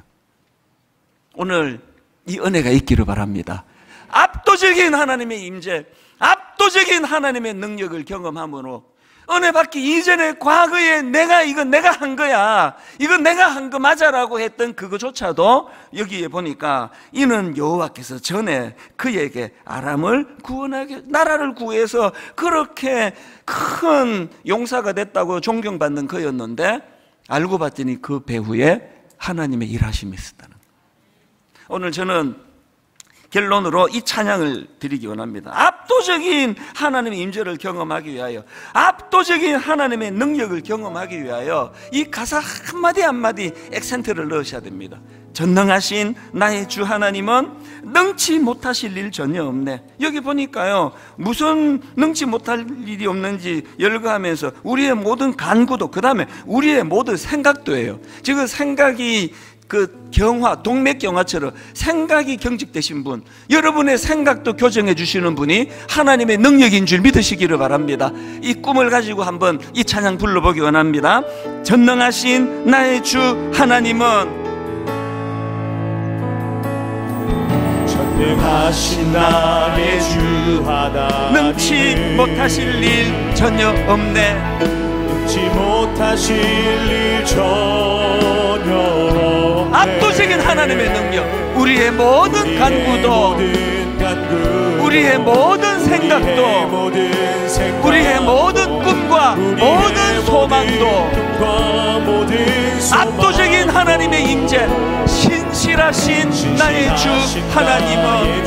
오늘 이 은혜가 있기를 바랍니다. 압도적인 하나님의 임재, 압도적인 하나님의 능력을 경험함으로 은혜 받기 이전에 과거에 이건 내가 한 거야, 이건 내가 한 거 맞아라고 했던 그거조차도 여기에 보니까 이는 여호와께서 전에 그에게 아람을 구원하게, 나라를 구해서 그렇게 큰 용사가 됐다고 존경받는 그였는데 알고 봤더니 그 배후에 하나님의 일하심이 있었다는 거예요. 오늘 저는 결론으로 이 찬양을 드리기 원합니다. 압도적인 하나님의 임재를 경험하기 위하여, 압도적인 하나님의 능력을 경험하기 위하여 이 가사 한마디 한마디 액센트를 넣으셔야 됩니다. 전능하신 나의 주 하나님은 능치 못하실 일 전혀 없네. 여기 보니까요, 무슨 능치 못할 일이 없는지 열거하면서 우리의 모든 간구도, 그 다음에 우리의 모든 생각도예요. 지금 생각이 그 경화, 동맥경화처럼 생각이 경직되신 분, 여러분의 생각도 교정해 주시는 분이 하나님의 능력인 줄 믿으시기를 바랍니다. 이 꿈을 가지고 한번 이 찬양 불러보기 원합니다. 전능하신 나의 주 하나님은, 전능하신 나의 주 하나님은 능치 못하실 일 전혀 없네. 능치 못하실 일 전혀 없네. 압도적인 하나님의 능력, 우리의 모든 간구도, 우리의 모든 생각도, 우리의 모든 꿈과 모든 소망도, 압도적인 하나님의 임재, 신실하신 나의 주 하나님은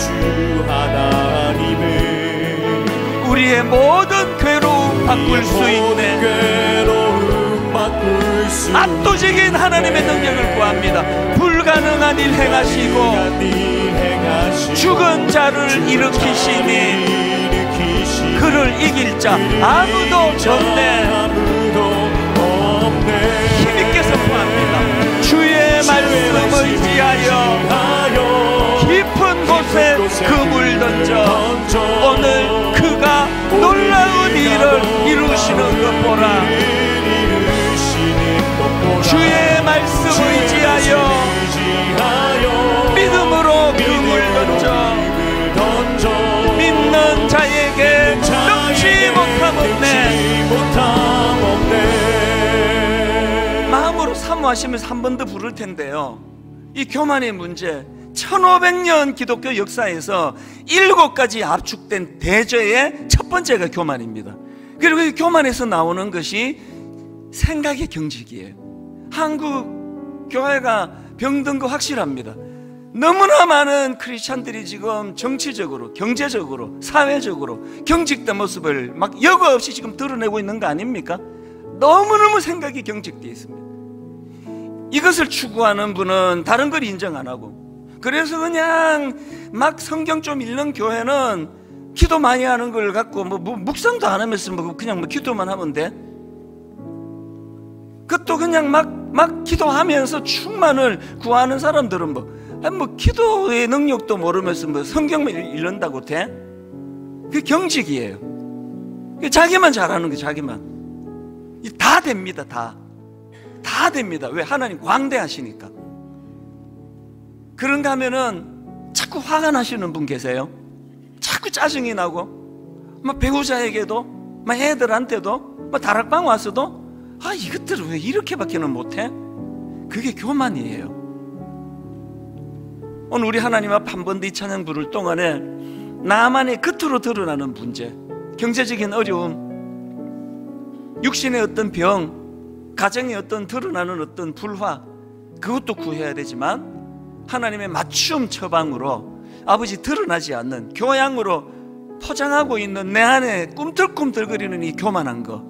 우리의 모든 괴로움 바꿀 수 있네. 압도적인 하나님의 능력을 구합니다. 불가능한 일 행하시고 죽은 자를 일으키시니 그를 이길 자 아무도 없네. 힘있게 선포합니다. 주의 말씀 의지하여 깊은 곳에 그물 던져 오늘 그가 놀라운 일을 이루시는 것 보라. 주의 말씀 의지하여 믿음으로 그물 던져 믿는 자에게 능치 못함 없네. 마음으로 사모하시면서 한 번 더 부를 텐데요, 이 교만의 문제, 1500년 기독교 역사에서 7가지 압축된 대죄의 첫 번째가 교만입니다. 그리고 이 교만에서 나오는 것이 생각의 경직이에요. 한국 교회가 병든 거 확실합니다. 너무나 많은 크리스찬들이 지금 정치적으로, 경제적으로, 사회적으로 경직된 모습을 막 여과 없이 지금 드러내고 있는 거 아닙니까? 너무너무 생각이 경직되어 있습니다. 이것을 추구하는 분은 다른 걸 인정 안 하고, 그래서 그냥 막 성경 좀 읽는 교회는 기도 많이 하는 걸 갖고 묵상도 안 하면서 그냥 기도만 하면 돼. 그것도 그냥 막 기도하면서 충만을 구하는 사람들은 기도의 능력도 모르면서 성경만 읽는다고 돼? 그게 경직이에요. 자기만 잘하는 게 자기만. 다 됩니다. 다 됩니다. 왜? 하나님 광대하시니까. 그런가 하면은 자꾸 화가 나시는 분 계세요. 자꾸 짜증이 나고, 배우자에게도, 애들한테도, 다락방 와서도 이것들을 왜 이렇게밖에는 못해? 그게 교만이에요. 오늘 우리 하나님 앞 한 번 더 이 찬양 부를 동안에 나만의 겉으로 드러나는 문제, 경제적인 어려움, 육신의 어떤 병, 가정의 어떤 드러나는 어떤 불화, 그것도 구해야 되지만 하나님의 맞춤 처방으로 아버지 드러나지 않는 교양으로 포장하고 있는 내 안에 꿈틀꿈틀거리는 이 교만한 거,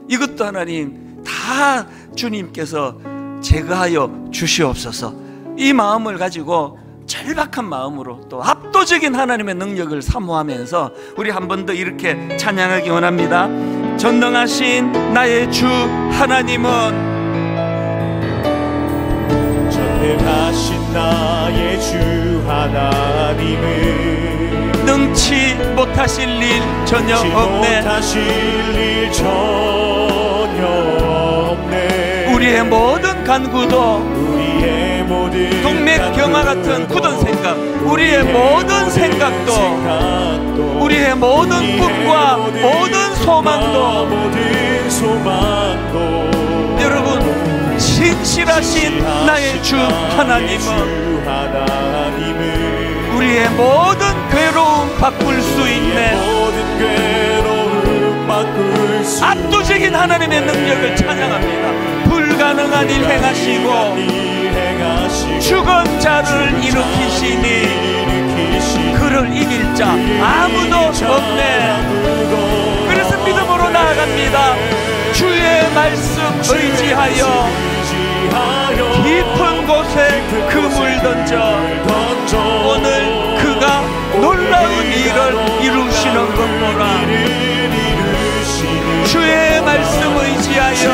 이것도 하나님 다 주님께서 제거하여 주시옵소서. 이 마음을 가지고 절박한 마음으로 또 압도적인 하나님의 능력을 사모하면서 우리 한 번 더 이렇게 찬양하기 원합니다. 전능하신 나의 주 하나님은, 전능하신 나의 주 하나님은 능치 못하실 일 전혀 없네. 못하실 일 전혀 없네. 우리의 모든 간구도 우리의 모든 동맥경화 같은 굳은 생각, 우리의 모든 생각도, 우리의 모든 꿈과 모든 소망도, 여러분 신실하신 나의 주 하나님은 우리의 모든 괴로움 바꿀 수 있네. 압도적인 하나님의 능력을 찬양합니다. 불가능한 일 행하시고 죽은 자를 일으키시니 그를 이길 자 아무도 없네. 그래서 믿음으로 나아갑니다. 주의 말씀 의지하여 깊은 곳에 그물 던져 오늘 그가 놀라운 일을 이루시는 것 보라. 주의 말씀 의지하여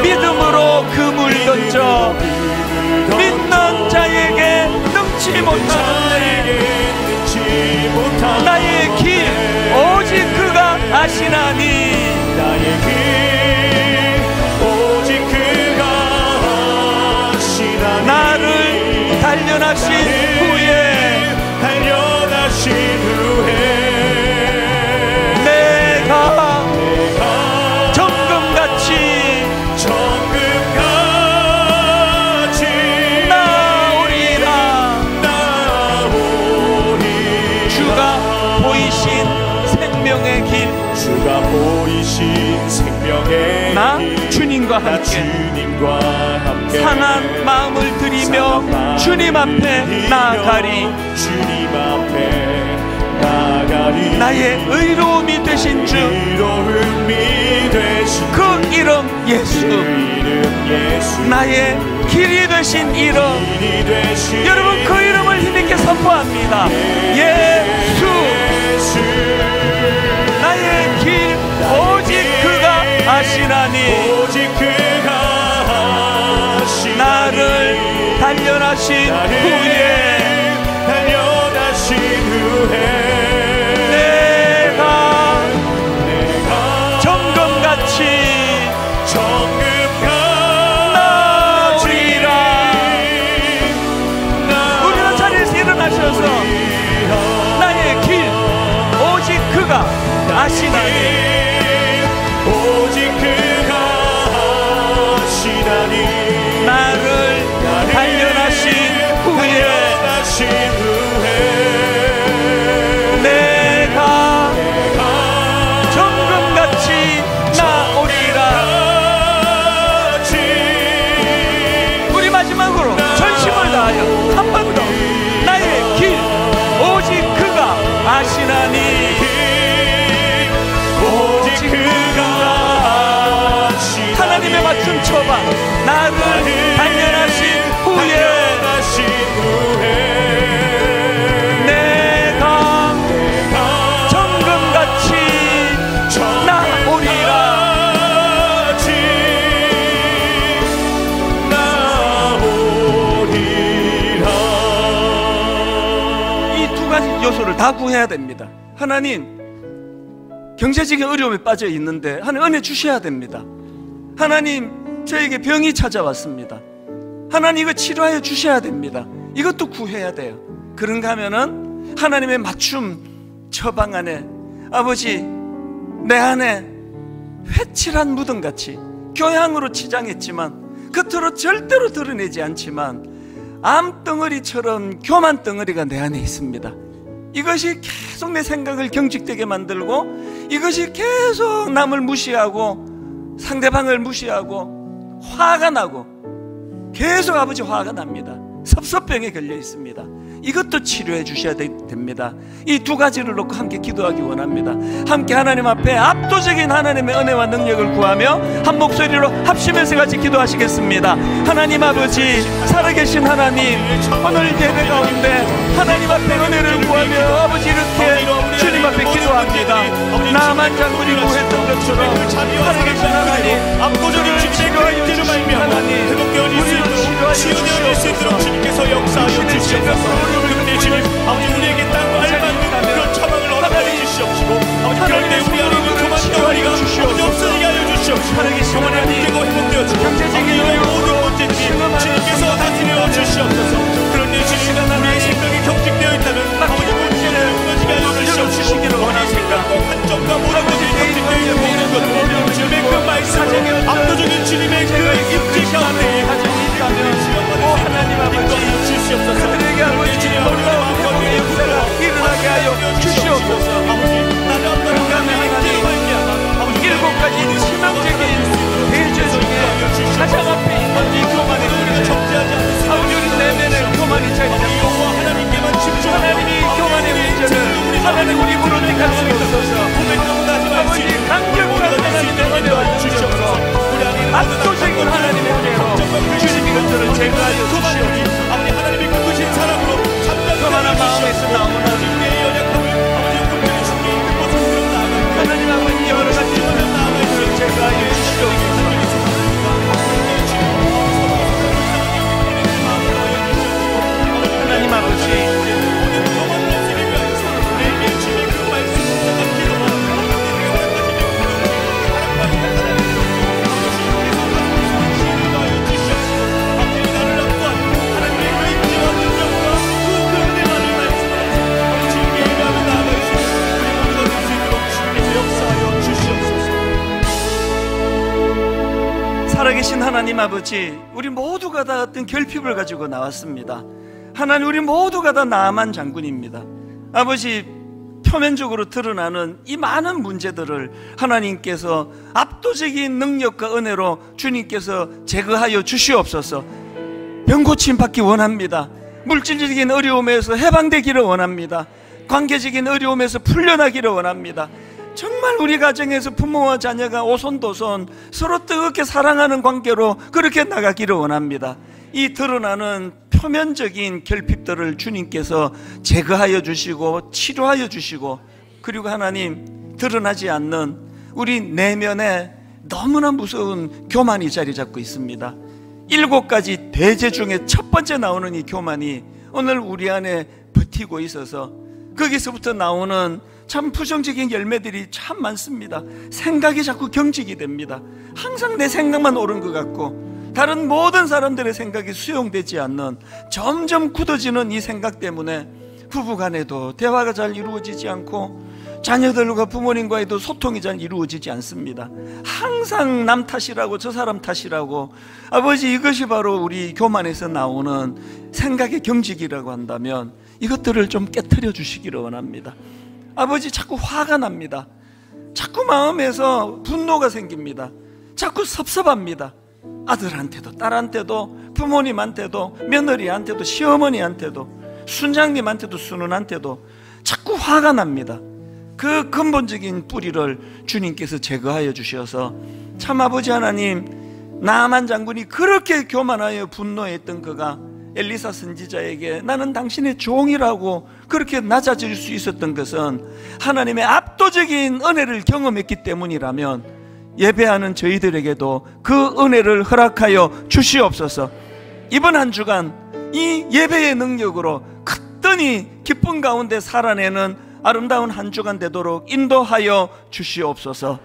믿음으로 그물 던져 믿는 자에게 능치 못하는 나의 길 오직 그가 아시나니. 나의 길 오직 그가 아시나니. 나를 단련하신 후에 내가 정금같이 나오리라. 주가 보이신 생명의 길, 주가 보이신 생명의 나 길, 주님과 나 함께 주님과 함께 상한 마음을 드리며 주님 앞에 나아가리. 주님 앞에 나아가리. 나의 의로움이 되신 주, 그 이름 예수, 나의 길이 되신 이름. 여러분 그 이름을 힘있게 선포합니다. 예수. 나의 길 오직 그가 아시나니. 나를 단련하신 후에 내가 정금같이 나오리라. 우리는 자리에서 일어나셔서 나의 길 오직 그가 아시나니. 오직 그가 아시나니. 나를 단련하신 후에 내가 정금같이 나오리라. 우리 마지막으로 전심을 다하여 한 번 더 나의 길 오직 그가 아시나니. 오직 그가 하나님의 맞춤 쳐봐. 나를 단련하신 후에 내가 정금같이 나오리라. 이 두 가지 요소를 다 구해야 됩니다. 하나님, 경제적인 어려움에 빠져 있는데 하나님 은혜 주셔야 됩니다. 하나님, 저에게 병이 찾아왔습니다. 하나님 이거 치료하여 주셔야 됩니다. 이것도 구해야 돼요. 그런가 하면은 하나님의 맞춤 처방 안에 아버지 내 안에 회칠한 무덤같이 교양으로 치장했지만 겉으로 절대로 드러내지 않지만 암덩어리처럼 교만 덩어리가 내 안에 있습니다. 이것이 계속 내 생각을 경직되게 만들고 이것이 계속 남을 무시하고 상대방을 무시하고 화가 나고 계속 아버지 화가 납니다. 섭섭병에 걸려 있습니다. 이것도 치료해 주셔야 됩니다. 이 두 가지를 놓고 함께 기도하기 원합니다. 함께 하나님 앞에 압도적인 하나님의 은혜와 능력을 구하며 한 목소리로 합심해서 같이 기도하시겠습니다. 하나님 아버지, 살아계신 하나님, 오늘 예배 가운데 하나님 앞에 은혜를 구하며 아버지 이렇게 주님 앞에 기도합니다. 나만 장군이 구했던 것처럼 살아계신 하나님, 압도적인 치료하여 주시며 우리를 치유되어 수 있도록 주님께서 역사하여 주시옵소서. 그런데 주님, 아버지 우리에게 땅과 알맞는 그런 처방을 허락하여 주시옵시고, 아버지 그런데 우리 안에 있는 교만과 우리가 아버지 없어지게 하여 주시옵시고, 교만의 문제가 회복되어지고 아버지 모든 문제들이 주님께서 다스려 주시옵소서. 그런데 주님, 우리의 생각이 경직되어 있다면 아버지 문제를 무너지게 하여 주시옵시고, 우리의 생각과 한정과 모든 것들이 경직되어 있는 것들 주님의 그 말씀으로 압도적인 주님의 그 입지 가운데 하나님 아버지 주시옵소서. 그들에게 아버지 놀라운 회복의 역사가 일어나게 하여 주시옵소서. 인간의 하나님, 7가지 치명적인 대죄 중에 가장 앞에 있는 이 교만의 문제, 아버지 우리 내면에 교만이 자리 잡고 하나님이 교만의 문제를 하나님 우리 무너뜨릴 수 없어서 아버지 강력한 하나님의 은혜와 주시옵소서. 압도적인 하나님의 은혜로 주님 이것들을 제거하여 주시옵소서. 하나님이 그것인 사람으로 교만한 마음에서 나오는 하나님 아버지 여러 가지 것들을 제거하여 주시옵소서. 하나님 아버지, 살아계신 하나님 아버지, 우리 모두가 다 어떤 결핍을 가지고 나왔습니다. 하나님, 우리 모두가 다 나만 장군입니다. 아버지, 표면적으로 드러나는 이 많은 문제들을 하나님께서 압도적인 능력과 은혜로 주님께서 제거하여 주시옵소서. 병고침 받기 원합니다. 물질적인 어려움에서 해방되기를 원합니다. 관계적인 어려움에서 풀려나기를 원합니다. 정말 우리 가정에서 부모와 자녀가 오손도손 서로 뜨겁게 사랑하는 관계로 그렇게 나가기를 원합니다. 이 드러나는 표면적인 결핍들을 주님께서 제거하여 주시고 치료하여 주시고, 그리고 하나님, 드러나지 않는 우리 내면에 너무나 무서운 교만이 자리 잡고 있습니다. 7가지 대죄 중에 첫 번째 나오는 이 교만이 오늘 우리 안에 버티고 있어서 거기서부터 나오는 참 부정적인 열매들이 참 많습니다. 생각이 자꾸 경직이 됩니다. 항상 내 생각만 옳은 것 같고 다른 모든 사람들의 생각이 수용되지 않는, 점점 굳어지는 이 생각 때문에 부부간에도 대화가 잘 이루어지지 않고 자녀들과 부모님과에도 소통이 잘 이루어지지 않습니다. 항상 남 탓이라고, 저 사람 탓이라고. 아버지, 이것이 바로 우리 교만에서 나오는 생각의 경직이라고 한다면 이것들을 좀 깨트려 주시기를 원합니다. 아버지, 자꾸 화가 납니다. 자꾸 마음에서 분노가 생깁니다. 자꾸 섭섭합니다. 아들한테도 딸한테도 부모님한테도 며느리한테도 시어머니한테도 순장님한테도 순원한테도 자꾸 화가 납니다. 그 근본적인 뿌리를 주님께서 제거하여 주셔서, 참 아버지 하나님, 나만 장군이 그렇게 교만하여 분노했던 그가 엘리사 선지자에게 나는 당신의 종이라고 그렇게 낮아질 수 있었던 것은 하나님의 압도적인 은혜를 경험했기 때문이라면 예배하는 저희들에게도 그 은혜를 허락하여 주시옵소서. 이번 한 주간 이 예배의 능력으로 크더니 기쁨 가운데 살아내는 아름다운 한 주간 되도록 인도하여 주시옵소서.